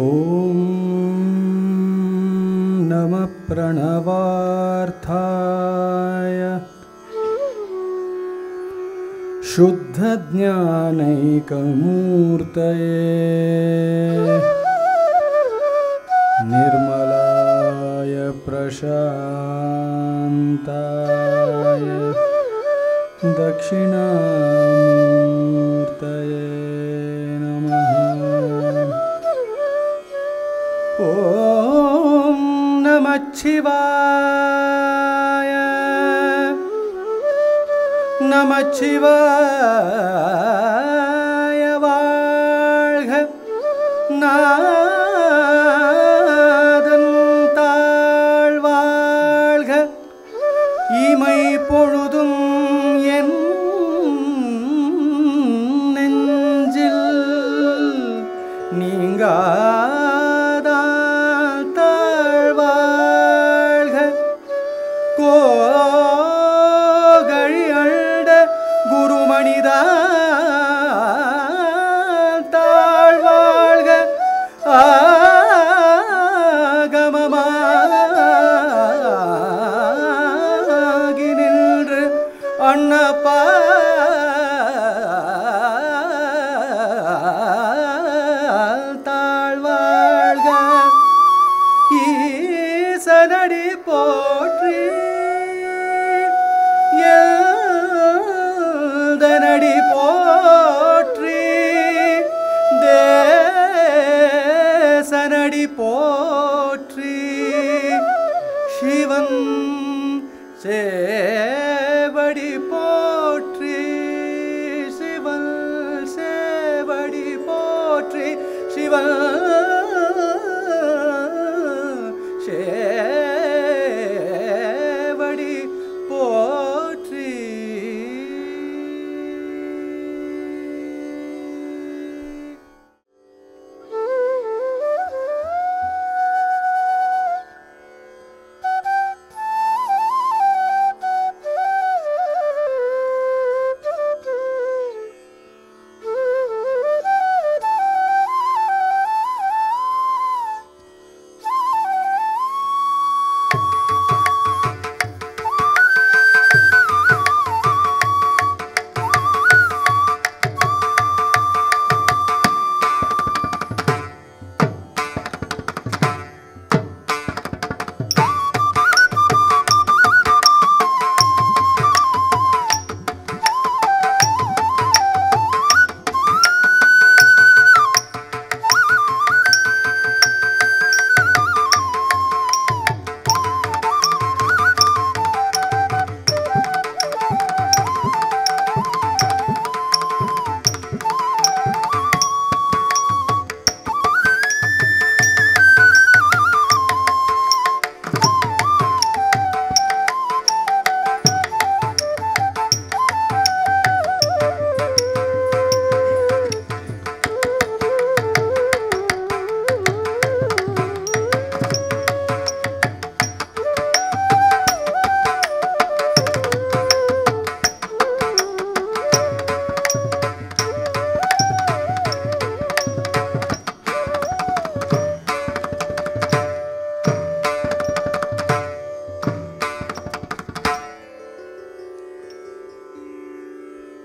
ॐ नमः प्रणवार्थाय शुद्धज्ञानैकमूर्तये निर्मलाय प्रशान्ताय दक्षिणामूर्तये नमः। ॐ नमः शिवाय नमः शिवाय வாழ்க நாதன் தாழ்வாழ்க இமை பொழுதும் என் நெஞ்சில் நீங்காதால் தாழ்வாழ்க கோகழியண்ட குருமணிதால் தாழ்வாழ்க ஆகமமாகி நின்று அண்ணப்பா தாழ்வாழ்க ஈசனடி போற்றி எல்தனடி போற்றி தேசனடி போற்றி சிவன் சேவடி போற்றி சிவன் சேவடி போற்றி சிவன் சேவடி போற்றி.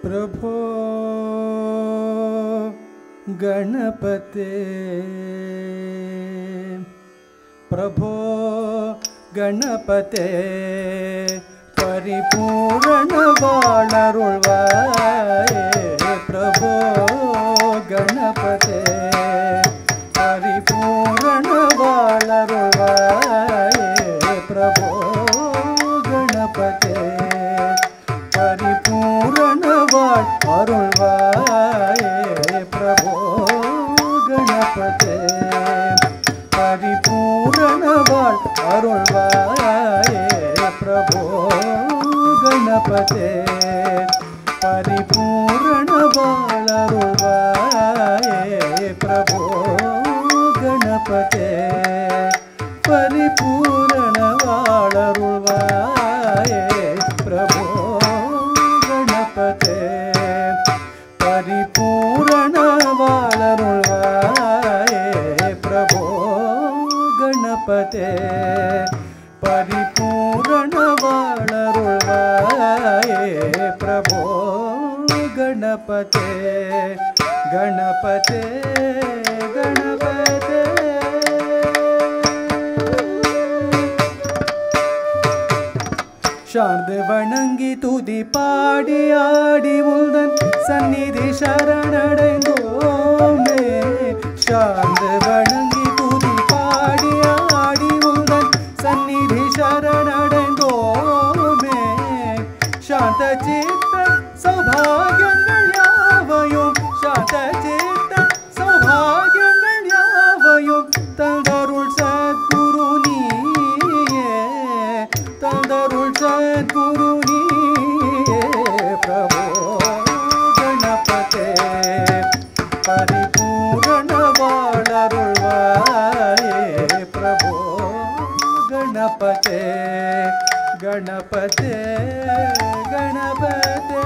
प्रभो गणपते प्रभो गणपते परिपूर्ण वाळरुळ्वाये प्रभो गणपते परिपूर्ण वाळरुळ्वाये प्रभो गणपते परिपूर्ण अरुळ्वाये प्रभो गणपते परिपूर्ण अरुळ्वाये प्रभो गणपते परिपूर्ण अरुळ्वाये प्रभो गणपते परिपूर्ण अरुळ्वाये प्रभो गणपते परिपूर्ण वाळरुळ्वाये प्रभो गणपते गणपते गणपते शारद वणंगी तुदी पाडी आडी उल्दन सन्निधि शरणடைந்தோமே शारद वणंगी तुदी पाडी आडी उल्दन सन्निधि शरणடைந்தோமே शांत चित्त सौभाग्यங்கள் யாவையும் शांत चित्त सौभाग्यங்கள் யாவையும் தந்தருள் சத்குரு நீயே தந்தருள் सद्गुरु प्रभो गणपते परिपूर्ण वाळरुळ्वाये प्रभो गणपते गणपते गणपते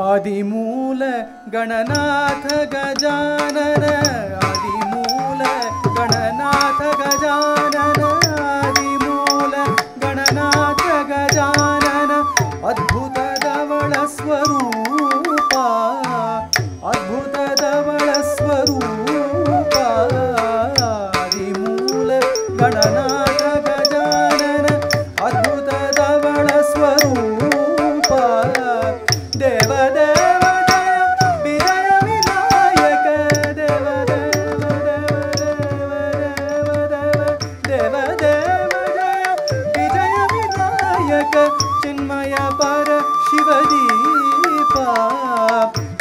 आदिमूल गणनाथ गजानन आदिमूल गणनाथ गजानन आदिमूल गणनाथ गजानन अद्भुत धवल स्वरूपा अद्भुत धवल स्वरूपा आदिमूल गणनाथ गजानन अद्भुत धवल स्वरूपा देव देव विजय विनायक देव देव देव देव विजय विनायक चिन्मय पर शिवदीपा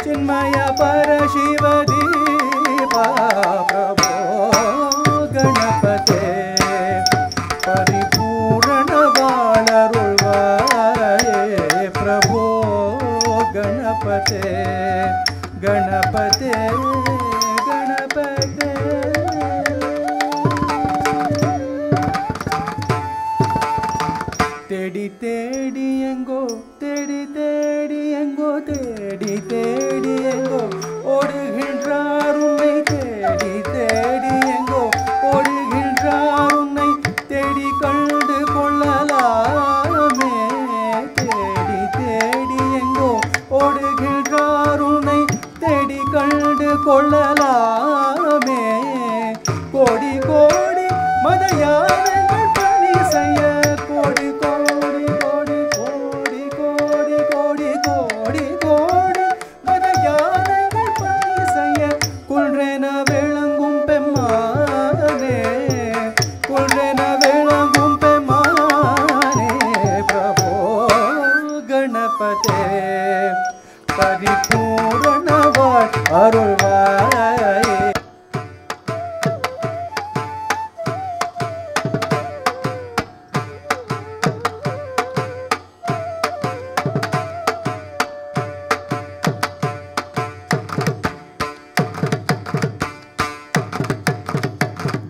चिन्मय पर शिवदीपा प्रभो गणपते परिपूर्ण वाळरुळ्वाये प्रभो गणपते गणपते गणपते तेडी तेडी एंगो तेडी तेडी एंगो तेडी तेडी एंगो ओடுகின்றார் உன்னை தேடி தேடி எங்கோ ஓடுகின்றார் உன்னை தேடி கண்டு கொள்ளலாமே தேடி தேடி எங்கோ ஓடுகின்றார் உன்னை தேடி கண்டு கொள்ளலாமே கோடி கோடி மதயானங்கள் பணி செய்ய கோடி கோடி கோடி கோடி கோடி கோடி கோடி கோடி மதயானங்கள் பணி செய்ய குன்றென விளங்கும் பெம்மானே குன்றென விளங்கும் பெம்மானே பிரபோ गणपते परिपूर्ण वाळरुळ्वाये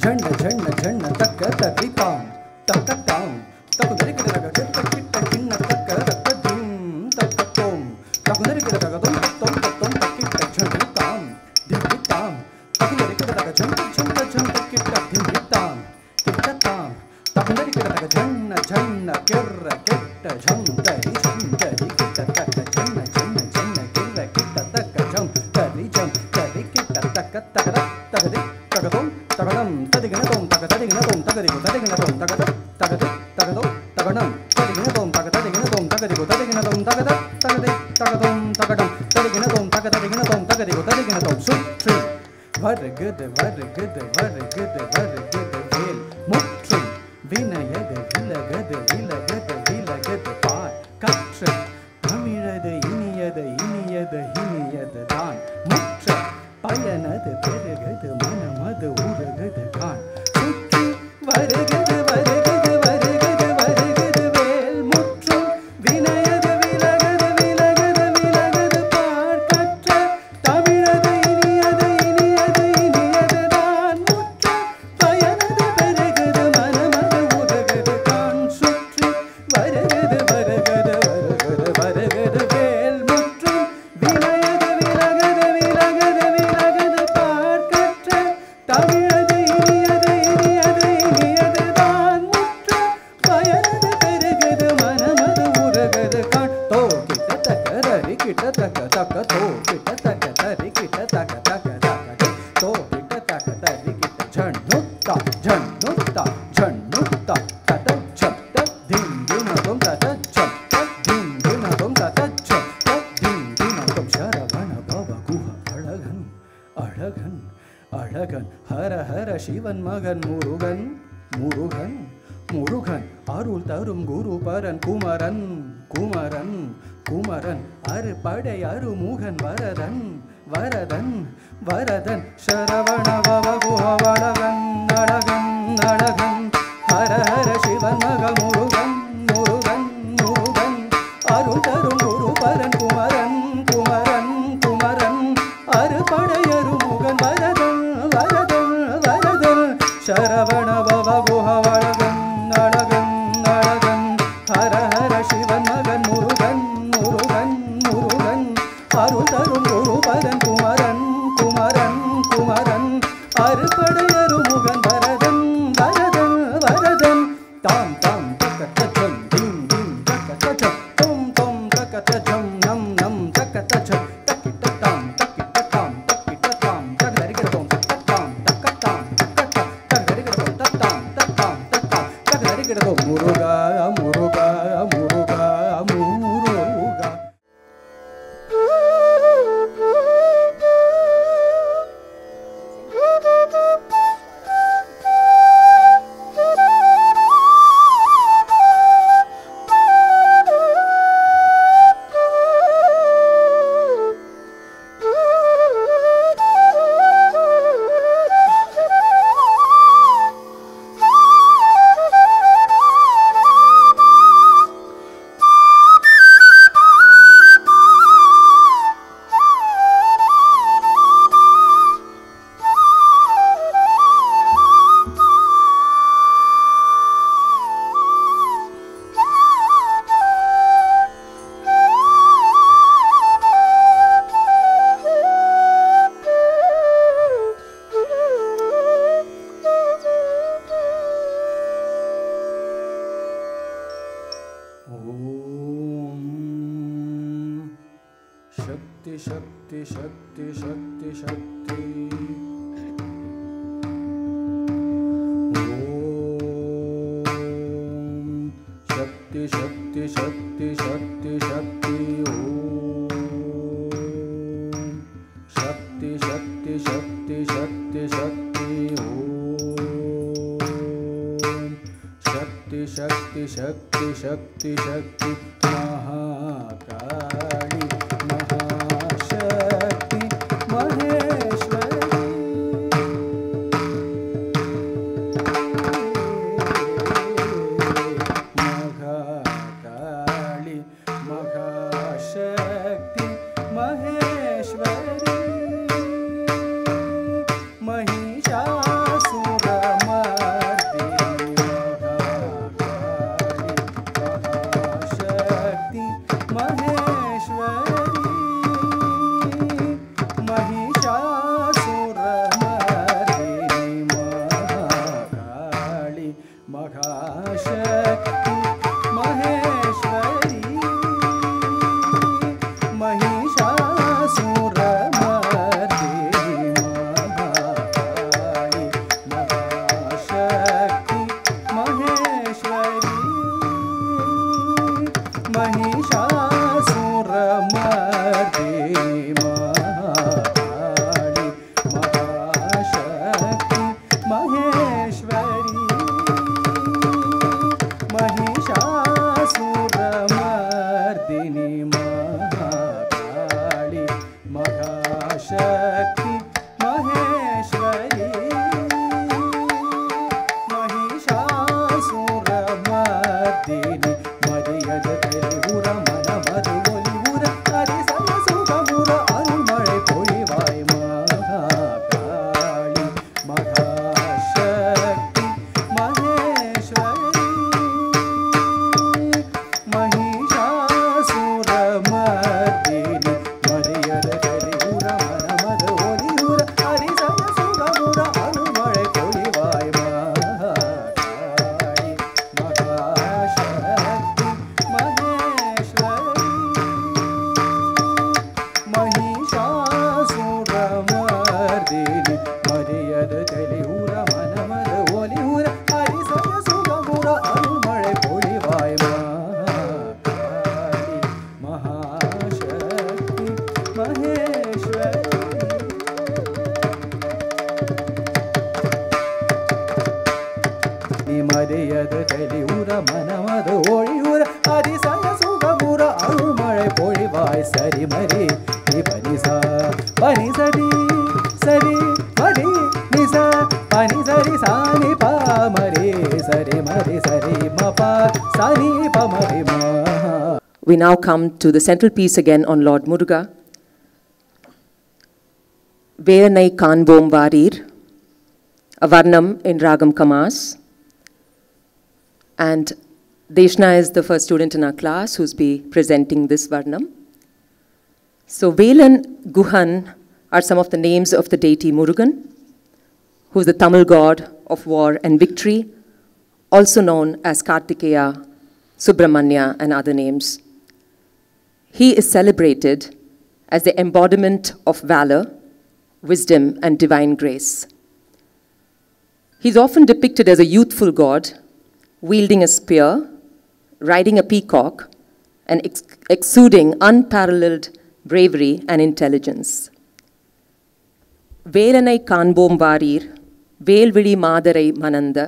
झण्ड झण्ड झण्ड तक्क तक्रितां तक्क तां तकुदरि किडरग किट्ट किट्ट किन्न तक्क तक्क दिं तक्क तों तकुदरि किडरग दों तों तों तक्किट्ट झण्ड तां दिक्कितां तकुदरि किडरग झण्ड झण्ड झण्ड किट्ट दिक्कितां किट्टतां तकुदरि किडरग झण्ड झण्ड किर्र किट्ट झण्डरि झण्डरि किट्ट तक्क झण्ड झण्ड झण्ड किर्र किट्ट तक्क झण्डरि झण्डरि किट्ट तक्क तक्क तकदि तकदों तकदं तदिगणतों तक तदिगणतों तकदिगो तदिगणतों तकद तकद तकदो तकणं तदिगणतों तक तदिगणतों तकदिगो तदिगणतों तकद तकदे तकदों तकणं तदिगणतों तक तदिगणतों तकदिगो तदिगणतों सुत्रि वर्गद वर्गद वर्गद वर्गद वेल मुत्रि विनयद विलगद विलगद विलगद पार कற்ற தமிழது இனியது இனியது இனியது தான் முற்ற பயனது பெருகது மனமது உருகது கான் சுற்றி வருகது வருகது வருகது வருகது வேல் முற்றும் வினயது விலகது விலகது விலகது பார் கற்ற தமிழது இனியது இனியது இனியது தான் முற்ற பயனது பெருகது கிட்ட தக்க தக்க தோ கிட்ட தக்க தரி கிட்ட தக்க தக்க தக்க தோ கிட்ட தக்க தரி கிட்ட ஜன்னுத்தா ஜன்னுத்தா ஜன்னுத்தா தத சப்த திம் தினதும் தத சப்த திம் தினதும் தத சப்த திம் தினதும் சரவண பவ குஹ அழகன் அழகன் அழகன் ஹர ஹர சிவன் மகன் முருகன் முருகன் முருகன் அருள் தரும் குரு பரன் குமரன் குமரன் குமரன் அறுபடை அருமுகன் வரதன் வரதன் வரதன் சரவண பவ குஹ அழகன் அழகன் அழகன் ஹர ஹர சிவன் மகன் முருகன் முருகன் முருகன் அருள் தரும் குரு பரன் குமரன் குமரன் குமரன் அறுபடை அருமுகன் வரதன் வரதன் வரதன் சரவண பவ குஹ அழகன் அழகன் அழகன் ஹர ஹர சிவன் மகன் முருகன் முருகன் முருகன் அருள் தரும் குரு பரன் குமரன் குமரன் குமரன் அறுபடை அருமுகன் வரதன் வரதன் வரதன் தாம் தாம் தக்கத்தச்சம் திம் திம் தக்கத்தச்சம் தொம் தொம் தக்கத்தச்சம் நம் நம் தக்கத்தச்சம் தக்கிட்டத்தாம் தக்கிட்டத்தாம் தக்கிட்டத்தாம் தகதரிக்கிறதோம் தக்கத்தாம் தக்கத்தாம் தக்கத்தாம் தகதரிக்கிறதோம் தத்தாம் தத்தாம் தத்தாம் தகதரிக்கிறதோம் முருகா முருகா முருகா முருகா. शक्ति शक्ति शक्ति शक्ति ओम शक्ति शक्ति शक्ति शक्ति शक्ति ओम शक्ति शक्ति शक्ति शक्ति शक्ति ओम शक्ति शक्ति शक्ति शक्ति शक्ति महाकाली அது ஒழியுற அதிசய சுகமுற அருள்மழை பொழிவாய் சரி மரி நீ பனிசா பனி சரி சரி மரி நிசா பனி சரி சானி பா மரி சரி மபா சானி ப மரி மா. We now come to the central piece again on Lord Muruga. Velanai Kanbom Varir, a Varnam in Ragam Kamas. And Deshna is the first student in our class who's be presenting this Varnam. So Velan, Guhan are some of the names of the deity Murugan, who's the Tamil god of war and victory, also known as Kartikeya, Subramanya, and other names. He is celebrated as the embodiment of valor, wisdom, and divine grace. He's often depicted as a youthful god, wielding a spear, riding a peacock, and exuding unparalleled bravery and intelligence. Velanai Kanbom Varir, Velvili Madarai Mananda.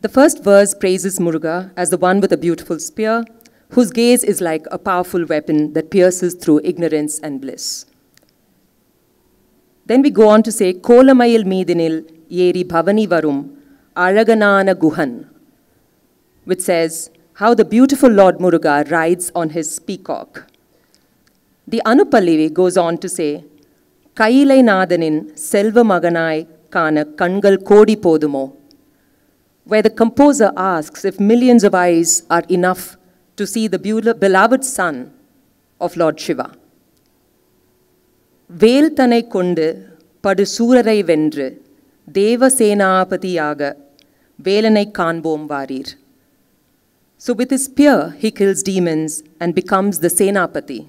The first verse praises Muruga as the one with a beautiful spear, whose gaze is like a powerful weapon that pierces through ignorance and bliss. Then we go on to say, Kolamayil Meedinil Yeri Bhavani Varum Alaganana Guhan, which says how the beautiful Lord Muruga rides on his peacock. The Anupallivi goes on to say, Kailai Nadanin Selva Maganai Kana Kangal Kodi Podumo, where the composer asks if millions of eyes are enough to see the beloved son of Lord Shiva. Vel Tanai Kundu Padu Surarai Vendru Deva Senapatiyaga Velanai Kanbom Varir. So with his spear, he kills demons and becomes the Senapati,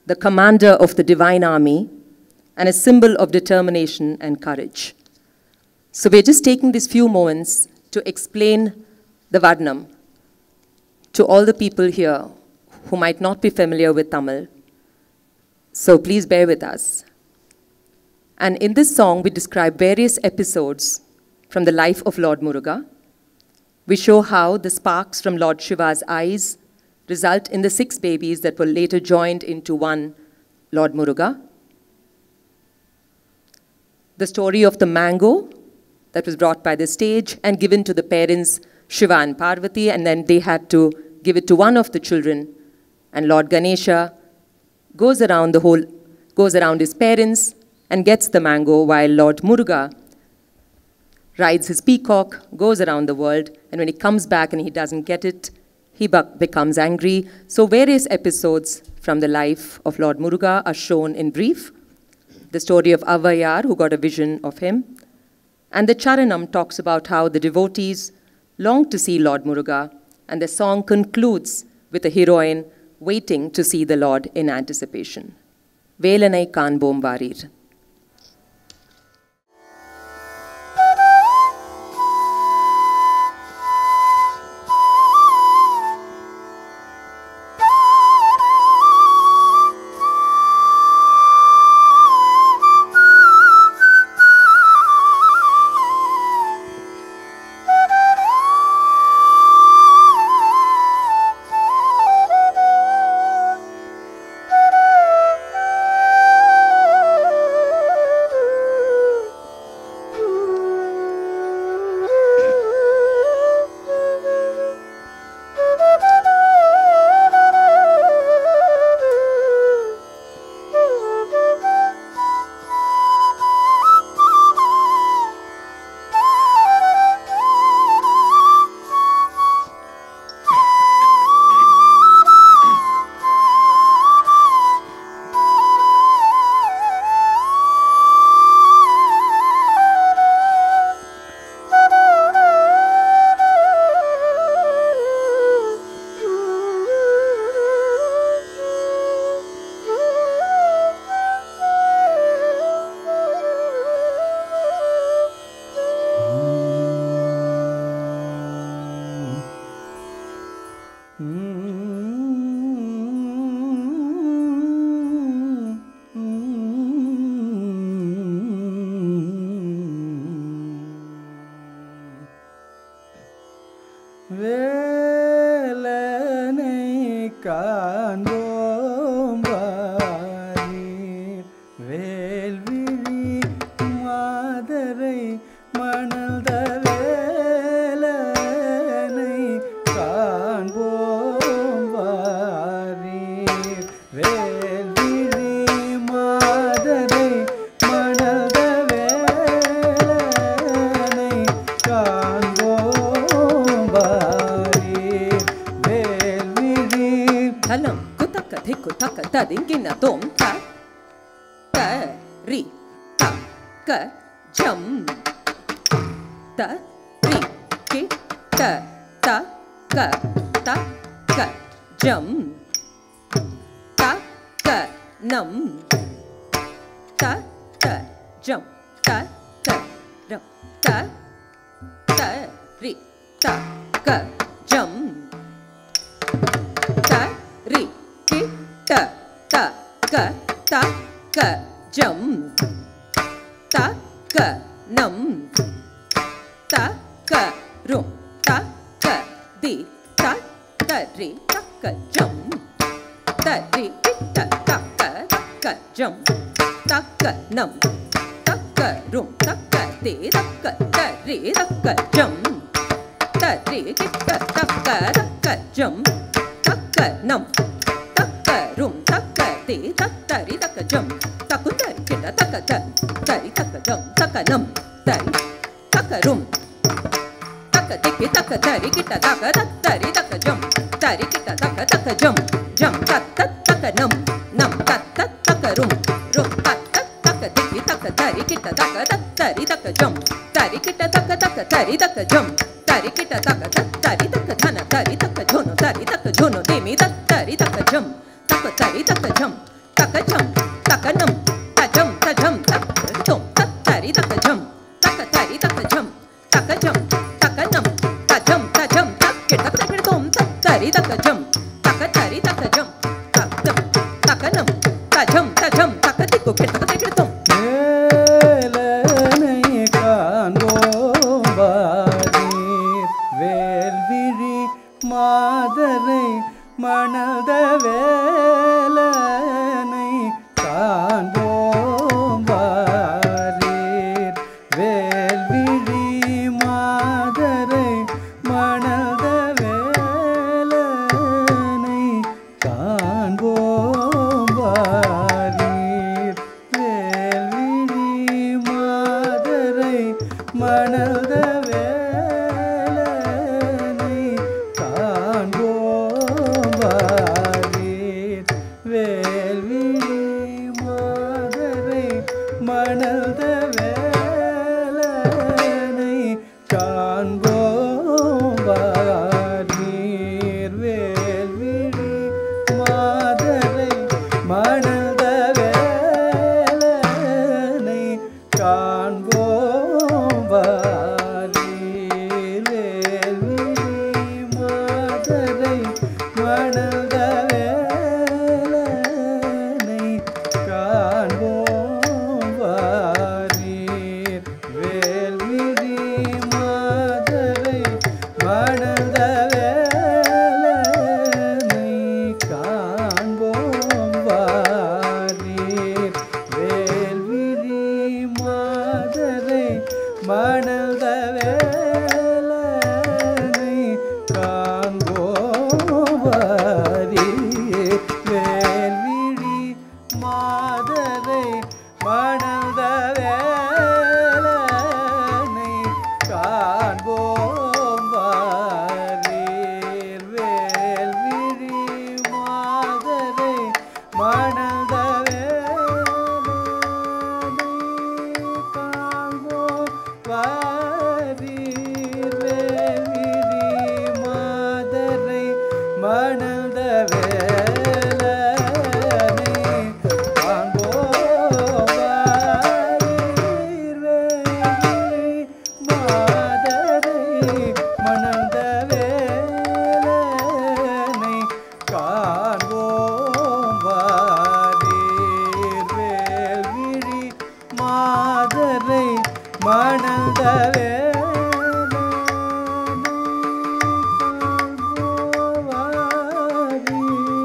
the commander of the divine army, and a symbol of determination and courage. So we're just taking these few moments to explain the Varnam to all the people here who might not be familiar with Tamil. So please bear with us. And in this song, we describe various episodes from the life of Lord Muruga. We show how the sparks from Lord Shiva's eyes result in the 6 babies that were later joined into one Lord Muruga. The story of the mango that was brought by the stage and given to the parents Shiva and Parvati, and then they had to give it to one of the children. And Lord Ganesha goes around his parents and gets the mango, while Lord Muruga rides his peacock, goes around the world, and when he comes back and he doesn't get it, he becomes angry. So various episodes from the life of Lord Muruga are shown in brief. The story of Avayar, who got a vision of him. And the Charanam talks about how the devotees long to see Lord Muruga, and the song concludes with a heroine waiting to see the Lord in anticipation. Velanai Kanbom Varir. Ve காண்போம் வாரீர் வேல்விழி மாதரை மணந்த வேலனை காண்போம் வாரீர் வேல்விழி மாதரை மணந்த வேலனை காண்போம் வாரீர் வேல்விழி தலம் குதக்க திக்கு தக்க ததிங்கின தோம் த த ரி த க ஜம் த ரி கி த த க த க ஜம் த க நம் த த ஜம் த த ரம் த த ரி த க ஜம் த ரி கி த த க த க ஜம் த க நம் த க ரும் த க தி த த ரி த க ஜம் த ரி கி த த க த க ஜம் த க நம் த க ரும் த க தி த க த ரி த க ஜம் த ரி கி த த க த க ஜம் த க நம் த க ரும் த க தி த த ரி த க ஜம் த கு த ரி கி த த க த த ரி த க ஜம் த க நம் த ரி த க ரும் த க தி கி த க த ரி கி த த க த த ரி த க ஜம் த ரி கி த த க த க ஜம் ஜம் த த த க நம் நம் த த த க ரும் ரும் த த த க தி கி த க த ரி கி த த க த த ரி த க ஜம் த ரி கி த த க த க த ரி த க ஜம் த ரி கி த த க த த ரி த க த ன த ரி த க ஜோனோ த ரி த க ஜோனோ தி மி த த ரி த க ஜம் த க த ரி த க ஜம் த க ஜம் த க நம் த ஜம் த ஜம் த தொம் த த ரி த க ஜம் த க த ரி த க ஜம் த க ஜம் த க நம் த ஜம் த ஜம் த கி த க த தொம் த த ரி த க ஜம் த க த ரி த க ஜம் த ஜம் த க நம் த ஜம் த ஜம் த க தி கு கி த க த கி தொம் வேலனை காண்போம் வாரீர் வேல்விழி மாதரை மணந்த வேலனை காண்போம் வாரீர் வேல்விழி மாதரை மணந்த வேலனை காண்போம் வாரீர் வேல்விழி மாதரை மணந்த வேலனை காண்போம் வாரீர் வேல்விழி மாதரை மணந்த வேலனை காண்போம் வாரீர் வேல்விழி மாதரை மணந்த வேலனை காண்போம் வாரீர் வேல்விழி மாதரை மணந்த வேலனை காண்போம் வாரீர் வேல்விழி மாதரை மணந்த வேலனை காண்போம் வாரீர் வேல்விழி மாதரை மணந்த வேலனை காண்போம் வாரீர் வேல்விழி மாதரை மணந்த வேலனை காண்போம் வாரீர் வேல்விழி மாதரை மணந்த வேலனை காண்போம் வாரீர் வேல்விழி மாதரை மணந்த வேலனை காண்போம் வாரீர் வேல்விழி மாதரை மணந்த வேலனை காண்போம் வாரீர் வேல்விழி மாதரை மணந்த வேலனை காண்போம் வாரீர்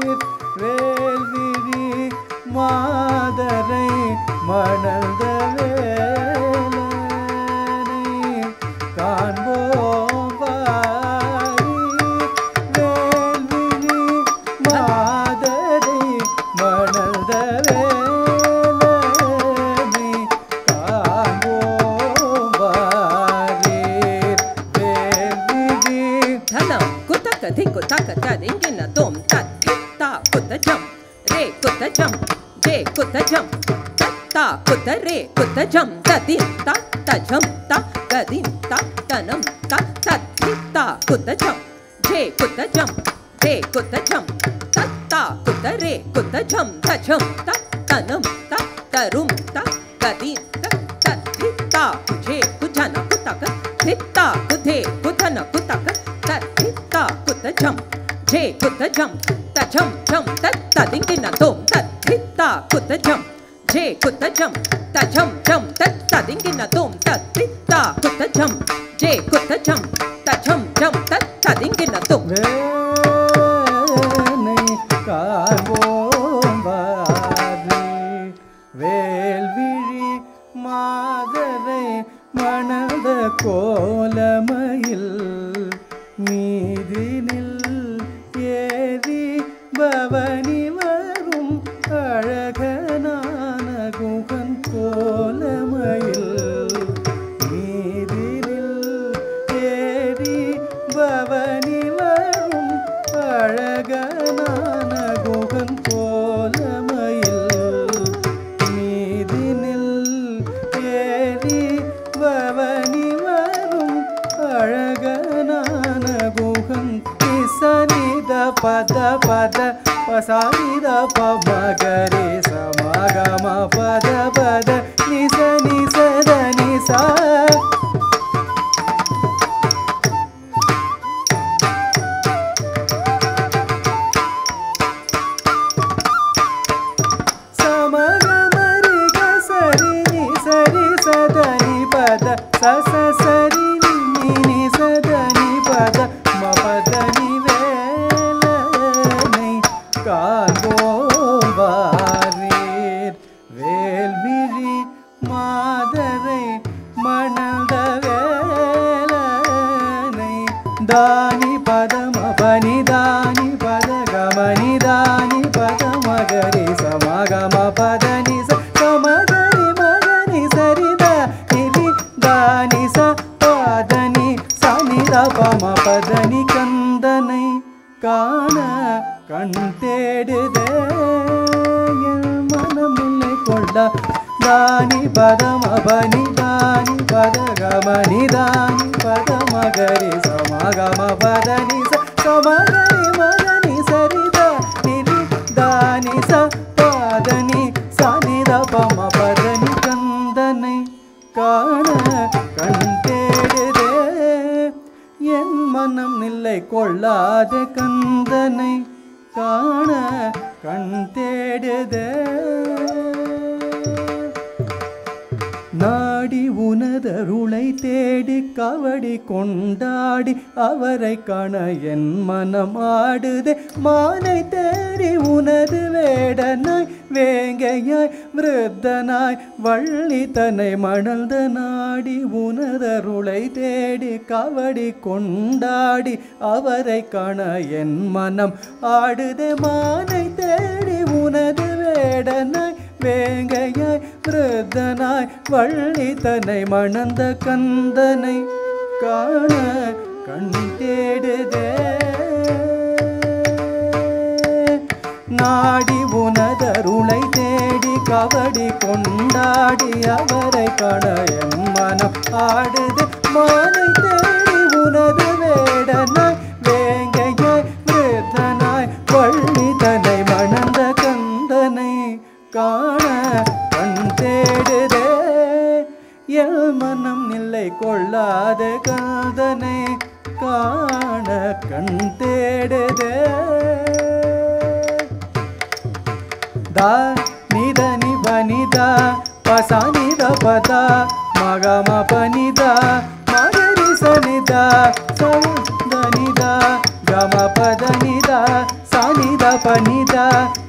tadingina tom tat ta kutta jam re kutta jam je kutta jam ta kutta re kutta jam tadim ta jam ta gadim ta tanam ta ta kutta jam je kutta jam re kutta jam ta kutta re kutta jam ta jam ta tanam ta tarum ta gadim ta ta je kujana kutaka Hitta kuthe kutana kutaka ta hitta kutta jam je kutta jam ta jam jam ta dingina tom ta hitta kutta jam je kutta jam ta jam jam ta dingina tom ta hitta kutta jam je kutta jam ta jam jam ta dingina tom வேனை காண்போம் வாரி வேல்விழி மாதரை மணந்த கோலமயில் மீதினில் ஏறி பவனி வரும் அழகனான குகன் கோலமயில் மீதினில் ஏறி பவனி வரும் அழகனான குகன் கோலமயில் மீதினில் ஏறி பவனி வரும் அழகனான குகன் நிசனித பத பத பசானித பமகரே சமகம பத பத நிச நிசத நிசா சமகமரிக சரி நி சரி சதனி பத சச சரி நி சதனி பத மபதனி வேலனை காண்போம் வாரீர் வேல்விழி மாதரை மணந்த வேலனை தானி பதம பனிதானி பத கமனி தானி பத மகரி சமகம பதனி சமகரி மகனி சரித நிதி தானி ச பதனி சனித பம பதனி கந்தனை காண கண் தேடுதே மனமில்லை கொள்ள தானி பதம பனி தானி பத கமனி தானி பத மகரி சமகம பதனி சமகரி மகனி சரித நிதி தானி ச பதனி சனித பம பதனி கந்தனை காண கண் தேடுதே என் மனம் நில்லை கொள்ளாத கந்தனை காண கண் தேடுதே நாடி உனதருளை தேடி கவடி கொண்டாடி அவரை காண என் மனம் ஆடுதே மானை தேடி உனது வேடனாய் வேங்கையாய் விருத்தனாய் வள்ளி தன்னை மணந்த நாடி உனதருளை தேடி கவடி கொண்டாடி அவரை காண என் மனம் ஆடுதே மானை தேடி உனது வேடனாய் வேங்கையாய் விருத்தனாய் வள்ளி தன்னை மணந்த கந்தனை காண கண் தேடுதே நாடி உனதருளை தேடி கவடி கொண்டாடி அவரை காண என் மனம் ஆடுது மானை தேடி உனது வேடனாய் வேங்கையாய் விருத்தனாய் வள்ளி தன்னை மணந்த கந்தனை காண கண் தேடுதே எல் மனம் நில்லை கொள்ளாத கந்தனை காண கண் தேடுதே da nida ni banida pasanida pada magama panida magari sanida sanida gama padanida sanida panida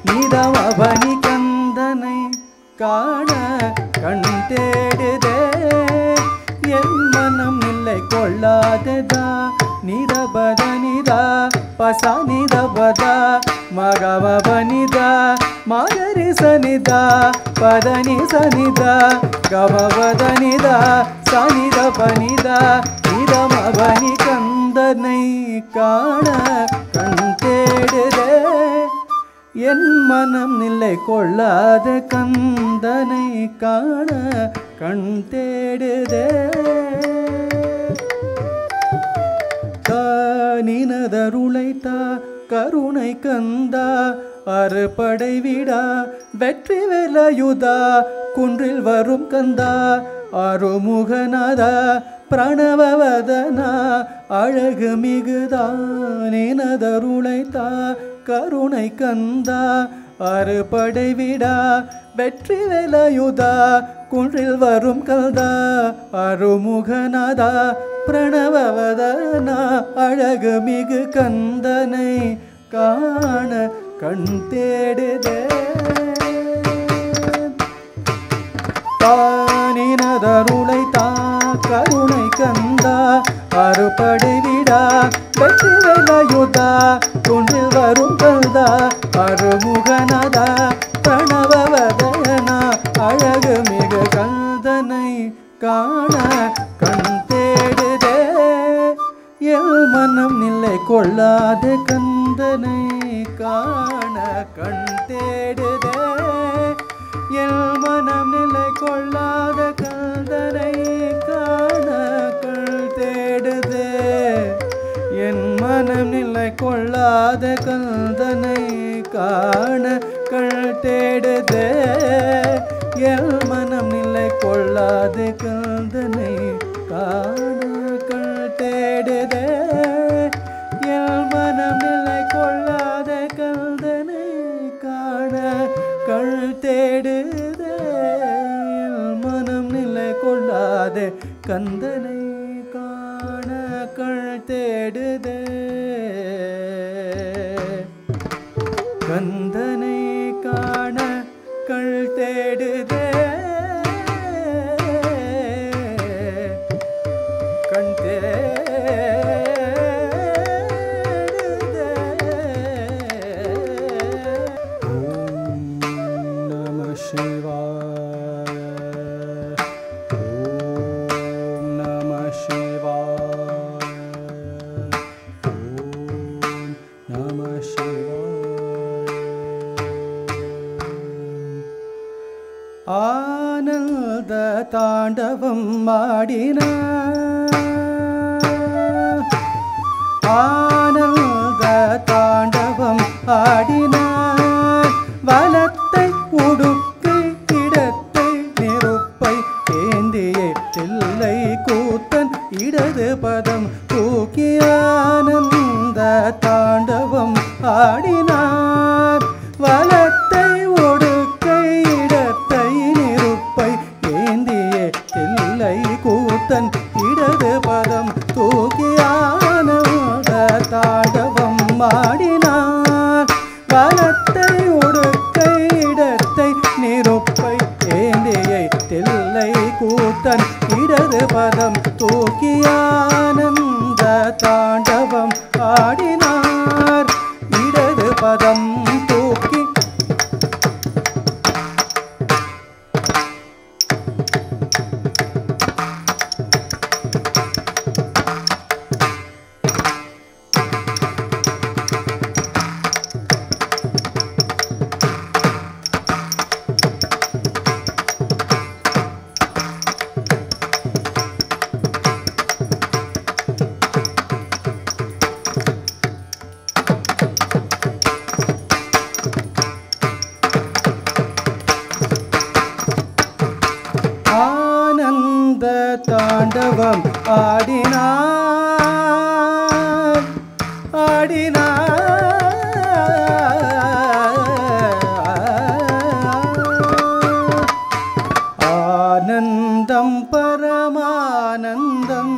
nida mabani kandanai காண கண் தேடுதே என் மனம் நில்லை கொள்ளாததா நிதபதனிதா பசனிதபதா மகமபனிதா மகரி சனிதா பதனி சனிதா கமபதனிதா சனிதபனிதா நிதமபனி கந்தனை காண கண் என் மனம் நிலை கொள்ளாத கந்தனை காண கண் தேடுதே நினதருளைத்தா கருணை கந்தா அறுபடை விடா வெற்றி வேலாயுதா குன்றில் வரும் கந்தா அருமுகநாதா பிரணவவதனா அழகு மிகுதான் நினதருளைத்தா கருணை கந்தா அறுபடை விடா வெற்றி வேலாயுதா குன்றில் வரும் கந்தா அருமுகநாதா பிரணவவதனா அழகு மிகு கந்தனை காண கண் தேடுதே தானினதருளை தா கருணை கந்தா அறுபடை விடா வெற்றி வேலாயுதா குன்றில் வரும் கந்தா அருமுகநாதா பிரணவவதனா அழகு மிகு கந்தனை காண கண் தேடுதே எல் மனம் நிலை கொள்ளாத கந்தனை காண கண் தேடுதே எல் மனம் நிலை கொள்ளாத கந்தனை காண கண் தேடுதே என் மனம் நிலை கொள்ளாத கந்தனை காண கண் தேடுதே எல் மனம் நிலை கொள்ளாத கந்தனை காண கண் தேடுதே எல் மனம் நிலை கொள்ளாத கந்தனை காண கண் தேடுதே எல் மனம் நிலை கொள்ளாத கந்தனை காண கண் தேடுதே கந்தனை காண கண் தேடுதே கண் தேடுதே ஓம் நம சிவாய ஓம் நம சிவாய ஓம் நம ஆனந்த தாண்டவம் ஆடினார் ஆனந்த தாண்டவம் ஆடினார் வலத்தை உடுக்கை இடத்தை நெருப்பை ஏந்தியே தில்லை கூத்தன் இடது பதம் தூக்கி ஆனந்த தாண்டவம் ஆடினார் வலத்தை உடுக்கை இடத்தை நெருப்பை ஏந்தியே தில்லை கூத்தன் இடது பதம் தூக்கி ஆனந்த தாண்டவம் ஆடினார் வலத்தை உடுக்கை இடத்தை நெருப்பை ஏந்தியை தில்லை கூத்தன் இடது பதம் தூக்கி ஆனந்த தாண்டவம் ஆடினார் இடது பதம் தூக்கி தாண்டவம் ஆடினார் ஆனந்தம் பரமானந்தம்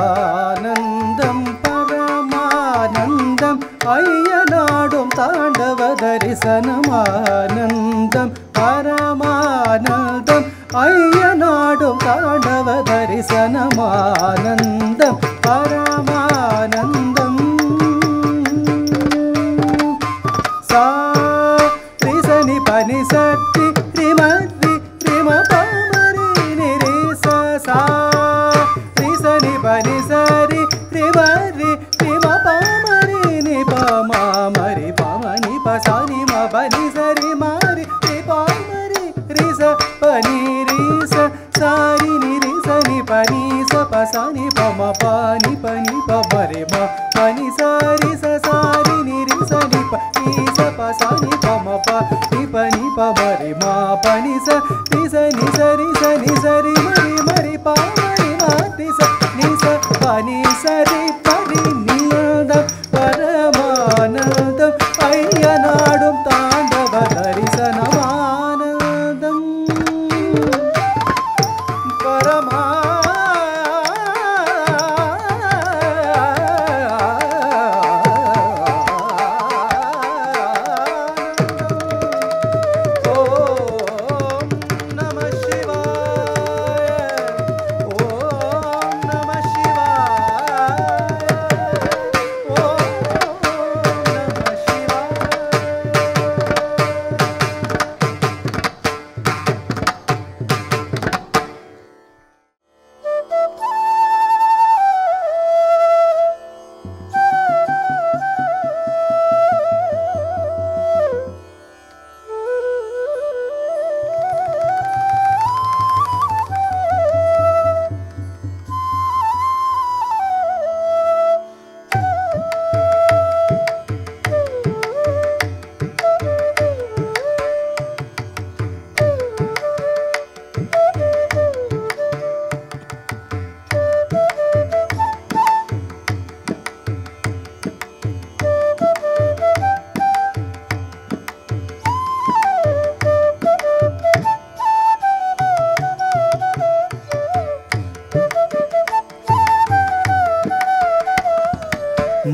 ஆனந்தம் பரமானந்தம் ஐயனாடும் தாண்டவ தரிசனம் ஆனந்தம் பரமானந்தம் ஐயனாடும் தாண்டவ தரிசனம் ஆனந்தம் பரமானந்தம் சா ரிசனி பனி சத்தி ரிமதி ரிம பமரி நிரி சா ரிசனி பனி சரி ரிமரி ரிம பமரி நி பமா ni sa ri sa sa ri ni ri sa ni pa sa ni pa ma pa ni pa ma ri ma pa ni sa ri sa ni sa ri sa ni sa ri ma ri pa ma ri ma ri sa ni sa pa ni sa ri pa ri ni da பரமானந்தம் ஐயனாடும் தாண்டவ தரிசனமானந்தம் பரமா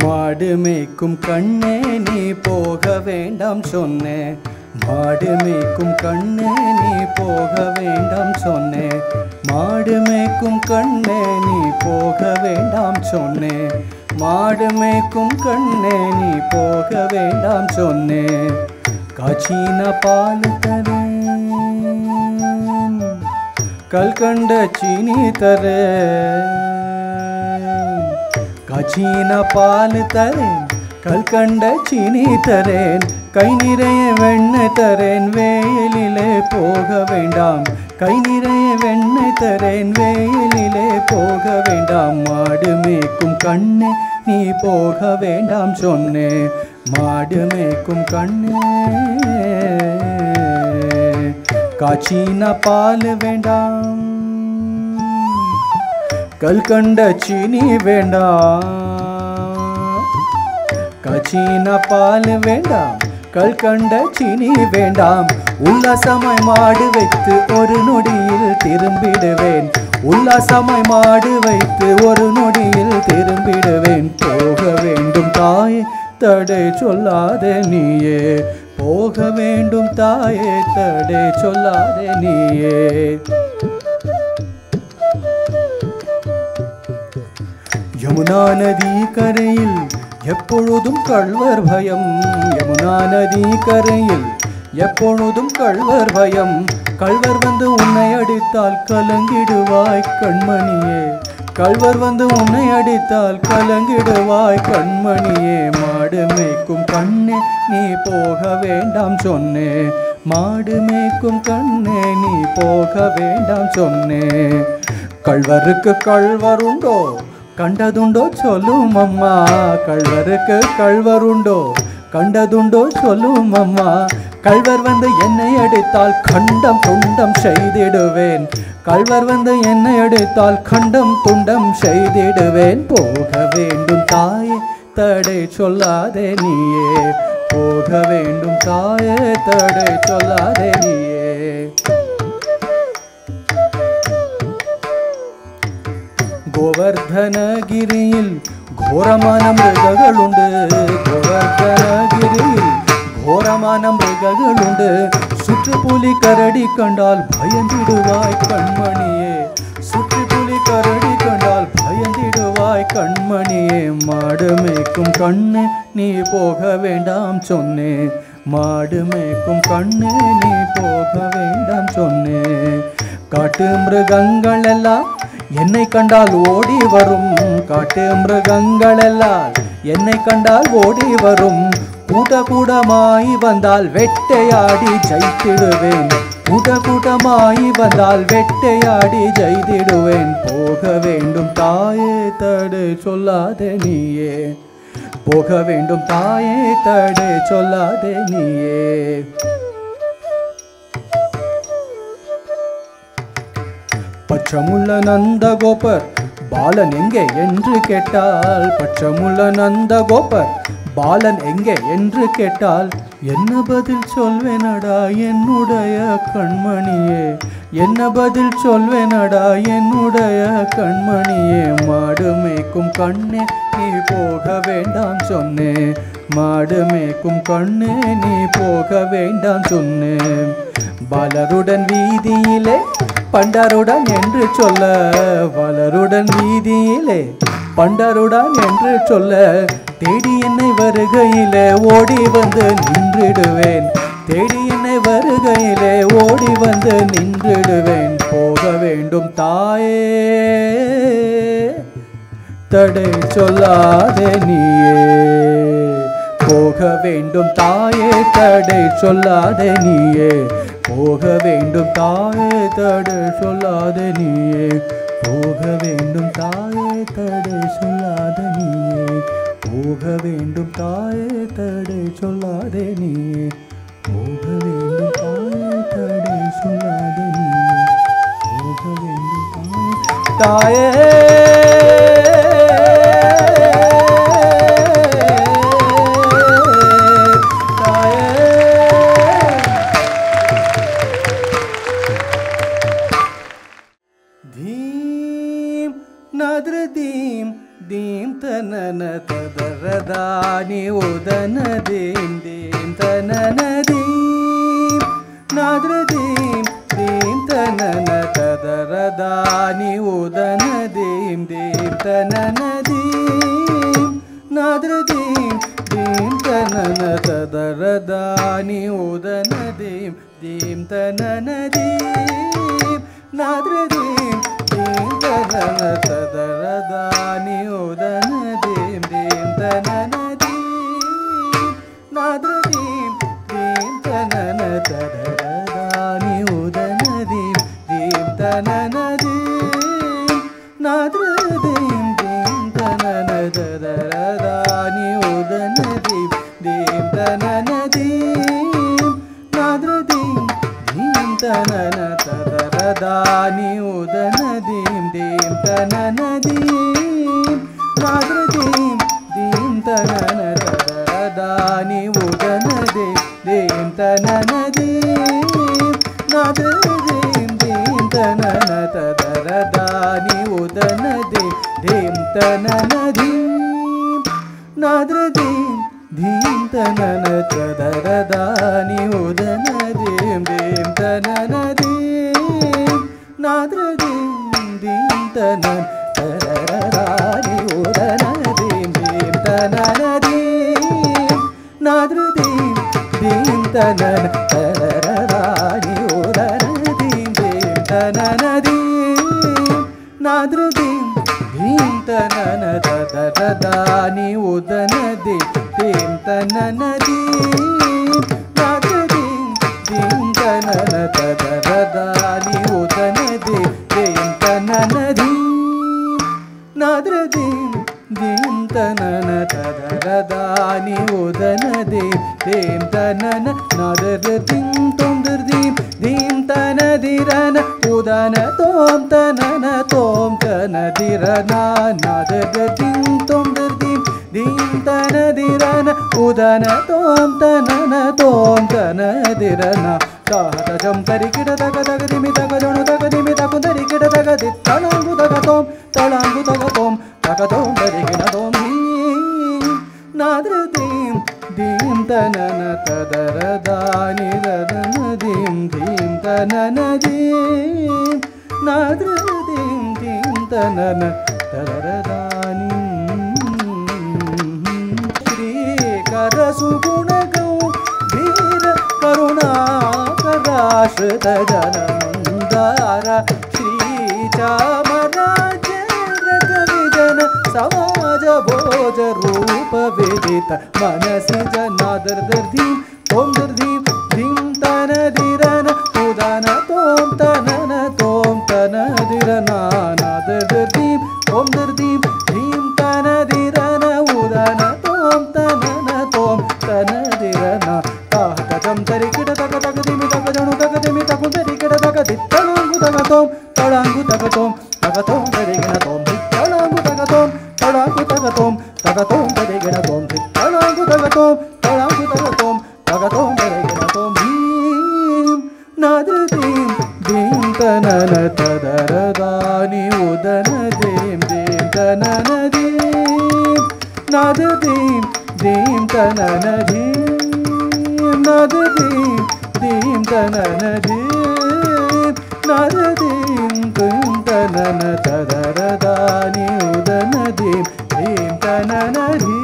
மாடு மேய்க்கும் கண்ணே நீ போக வேண்டாம் சொன்னேன் மாடு மேய்க்கும் கண்ணே நீ போக வேண்டாம் சொன்னேன் மாடு மேய்க்கும் கண்ணே நீ போக வேண்டாம் சொன்னேன் மாடு மேய்க்கும் கண்ணே நீ போக வேண்டாம் சொன்னேன் காய்ச்சின பால் தரேன் கல்கண்ட சீனி தரேன் காய்ச்சின பால் தரேன் கல்கண்ட சீனி தரேன் கை நிறைய வெண்ணெய் தரேன் வேலிலே போக வேண்டாம் கை நிறைய வெண்ணெய் தரேன் வேலிலே போக வேண்டாம் மாடு மேய்க்கும் கண்ணே நீ போக வேண்டாம் சொன்னேன் மாடு மேய்க்கும் கண்ணே காய்ச்சின பால் வேண்டாம் கல்கண்ட சீனி வேண்டாம் காய்ச்சின பால் வேண்டாம் கல்கண்ட சீனி வேண்டாம் உல்லாசமாய் மாடு வைத்து ஒரு நொடியில் திரும்பிடுவேன் உல்லாசமாய் மாடு வைத்து ஒரு நொடியில் திரும்பிடுவேன் போக வேண்டும் தாயே தடை சொல்லாதே நீயே போக வேண்டும் தாயே தடை சொல்லாதே நீயே யமுனா நதி கரையில் எப்பொழுதும் கள்வர் பயம் யமுனா நதி கரையில் எப்பொழுதும் கள்வர் பயம் கள்வர் வந்து உன்னை அடித்தால் கலங்கிடுவாய் கண்மணியே கள்வர் வந்து உன்னை அடித்தால் கலங்கிடுவாய் கண்மணியே மாடு மேய்க்கும் கண்ணே நீ போக வேண்டாம் சொன்னே மாடு மேய்க்கும் கண்ணே நீ போக வேண்டாம் சொன்னே கள்வருக்கு கள்வருண்டோ கண்டதுண்டோ சொல்லும் அம்மா கள்வருக்கு கள்வருண்டோ கண்டதுண்டோ சொல்லும் அம்மா கள்வர் வந்து என்னை அடித்தால் கண்டம் துண்டம் செய்திடுவேன் கள்வர் வந்து என்னை அடித்தால் கண்டம் துண்டம் செய்திடுவேன் போக வேண்டும் தாயே தடை சொல்லாதே நீயே போக வேண்டும் தாயே தடை சொல்லாதே நீயே கோவர்தனகிரியில் ഘോരமான മൃഗങ്ങളുണ്ട് ഗോവർദ്ധനഗിരിയിൽ ഘോരமான മൃഗങ്ങളുണ്ട് சுற்றுப்புலி கரடி கண்டால் பயந்திடுவாய் கண்மணியே சுற்றுப்புலி கரடி கண்டால் பயந்திடுவாய் கண்மணியே மாடு மேய்க்கும் கண்ணே நீ போக வேண்டாம் சொன்னே மாடு மேய்க்கும் கண்ணே நீ போக வேண்டாம் சொன்னே காட்டு மிருகங்கள் எல்லாம் என்னை கண்டால் ஓடி வரும் காட்டு மிருகங்கள் எல்லாம் என்னை கண்டால் ஓடி வரும் கூட்ட கூட்டமாய் வந்தால் வெட்டையாடி ஜெயித்திடுவேன் கூட்ட கூட்டமாய் வந்தால் வெட்டையாடி ஜெயித்திடுவேன் போக வேண்டும் தாயே தடை சொல்லாதே நீயே போக வேண்டும் தாயே தடை சொல்லாதே நீயே. பச்சமுள்ள நந்தகோபர் பாலன் எங்கே என்று கேட்டால், பச்சமுள்ள நந்தகோபர் பாலன் எங்கே என்று கேட்டால், என்ன பதில் சொல்வேனடா என்னுடைய கண்மணியே, என்ன பதில் சொல்வேனடா என்னுடைய கண்மணியே. மாடு மேய்க்கும் கண்ணே நீ போக வேண்டாம் சொன்னே, மாடு மேய்க்கும் கண்ணே நீ போக வேண்டாம் சொன்னே. பாலருடன் வீதியிலே பண்டருடன் என்று சொல்ல, பாலருடன் வீதியிலே பண்டருடன் என்று சொல்ல, தேடி என்னை வருகையிலே ஓடி வந்து நின்றிடுவேன், தேடி என்னை வருகையிலே ஓடி வந்து நின்றிடுவேன். போக வேண்டும் தாயே தடை சொல்லாதே நீயே, போக வேண்டும் தாயே தடை சொல்லாதே நீயே, போக வேண்டும் தாயே தடை சொல்லாதே நீயே, போக வேண்டும் தாயே தடை சொல்லாதே நீயே, போக வேண்டும் தாயே தடை சொல்லாதே நீயே, போக வேண்டும் தாயே தடை சொல்லாதே நீயே, போக வேண்டும் தாயே தனன ததரதானி உதன தீம் தீம் தனன தீம் நாத்ரதீம் தீம் தனன ததரதானி உதன தீம் தீம் தனன தீம் நாத்ரதீம் தீம் தனன ததரதானி உதன தீம் தீம் தனன தீம் நாத்ரதீம் தீம் தனன ததரதானி உதன தீம் தீம் தனன தீம் நாத்ரதீம் தீம் தனன ததரதானி உதன தீம் தீம் தனன தீம் நாத்ரதீம் தீம் தனன ததரதானி உதன தீம் தீம் தனன தீம் நாத்ரதீம் தீம் தனன ததரதானி உதன தீம் தீம் தனன தீம் நாத்ரதீம் தீம் தனன ததரதானி உதன தீம் தீம் தனன தீம் நாத்ரதீம் தீம் தனன ததரதானி உதன தீம் தீம் தனன தீம் நாத்ரதீம் தீம் தனன ததரதானி உதன தீம் தீம் தனன தீம் நாத்ரதீம் தீம் தனன ததரதானி உதன தீம் தீம் தனன தீம் நாத்ரதீம் தீம் தனன ததரதானி உதன தீம் தீம் தனன தீம் நாத்ரதீம் தீம் தனன ததரதானி உதன தீம் தீம் தனன தீம் நாத்ரதீம் தீம் தனன ததரதானி உதன தீம் தீம் தனன தீம் நாத்ரதீம் தீம் தனன ததரதானி உதன தீம் தீம் தனன நாத்ரதீம் தொந்தர்தீம் தீம் தனதிரன உதன தோம் தனன தோம் தனதிரன நாத்ரதீம் தொந்தர்தீம் தீம் தனதிரன உதன தோம் தனன தோம் தனதிரன தாதஜம் தரிக்கிட தக தகதிமி தகஜொண தகதிமி தகுந்தரி கிட தகதி தளாங்கு தகதோம் தகதோம் தரிகின தோம் தீம் நாத்ரதீம் தீம் தனன ததரதானி ததன தீம் தீம் தனன தீம் நாத்ரதீம் தீம் தனன ததரதானி ஸ்ரீகர சுகுணகௌ வீர கருணாகராಶ್ರಿತ ಜನಮಂದಾರ ಶ್ರೀಚಾಮರಾಜೇಂದ್ರ ಕವಿಜನ ಸಮಾಜ ಭೋಜ ರೂಪ ವಿದಿತ ಮನಸಿ ಜನಾದರ್ಧೀಂ ತೋಂ ದರ್ಧೀಂ ಧೀಂ ತನದಿರನ ಉದನ ತೋಂ ತನನ ತೋಂ ತನದಿರನ ನಾದರ್ಧೀಂ ತೋಂ ದರ್ಧೀಂ ಧೀಂ ತನದಿರನ ಉದನ ತೋಂ தாம் தனன தோம் தனதிரன தாகஜம் தரிக்கிட தக தகதிமி தகஜனு தகதிமி தகு தரிக்கிட தகதி தலாங்கு தகதோம் தலாங்கு தகதோம் தகதோம் தரிகின தோம் தலாங்கு தகதோம் தலாங்கு தகதோம் தகதோம் தரிகின தோம் தலாங்கு தகதோம் தலாங்கு தகதோம் தகதோம் தரிகின தோம் பீம் நாததீம் தீம் தனன ததரதானி உதன தீம் தீம் தனன தீம் நாததீம் தீம் தனன தீம் நாததீம் தீம் தனன தீம் நாததீம் தீம் தனன ததரதானி உதன தீம் தீம் தனன தீம்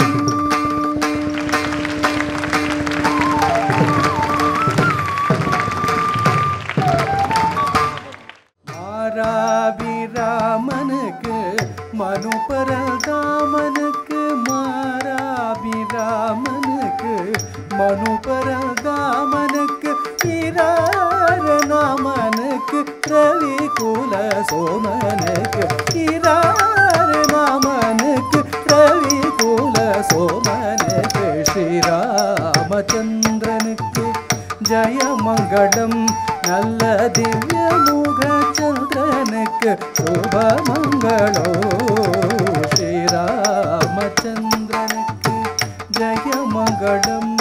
மாராபிராமனுக்கு மனு பரதாமனுக்கு மாராபிராமனுக்கு மனு பரதாமனுக்கு இராரநாமனுக்கு ரவி குல சோமனுக்கு இராரநாமனுக்கு ரவி குல சோமனுக்கு ஸ்ரீராமச்சந்திரனுக்கு ஜயமங்கடம் நல்ல திவ்ய முக சந்திரனுக்கு சுபமங்களோ ஸ்ரீராமச்சந்திரனுக்கு ஜயமங்கடம்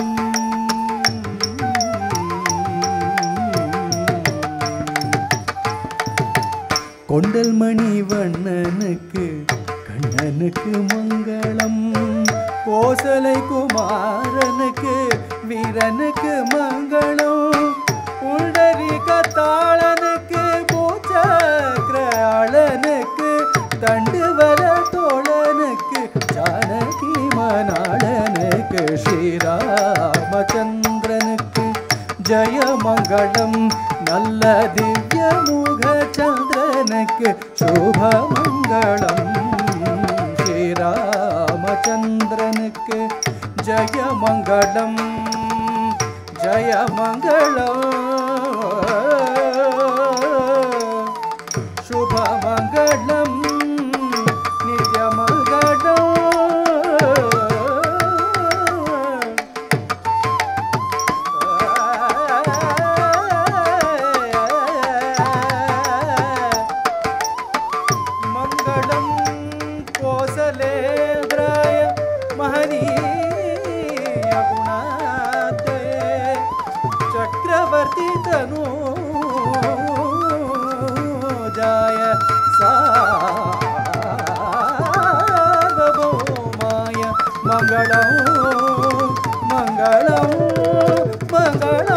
கொண்டல் மணி வண்ணனுக்கு கண்ணனுக்கு மங்களம் கோசலை குமாரனுக்கு வீரனுக்கு மங்களம் உண்டரி கத்தாளனுக்கு பூச்சக்ராளனுக்கு தண்டுவர தோழனுக்கு ஜானகி மணாளனுக்கு ஸ்ரீராமச்சந்திரனுக்கு ஜயமங்களம் நல்ல திவ்ய முக சந்திரனுக்கு சுபமங்களம் ஸ்ரீராமச்சந்திரனுக்கு ஜயமங்களம் ஜயமங்களம் சுபமங்களம் நிஜமங்களம் மங்களம் கோசலேந்திராய மஹனீய குணாத்ரயே चक्रवर्ती तनूजाय सार्वभौमाय मंगलं मंगलं मंगलं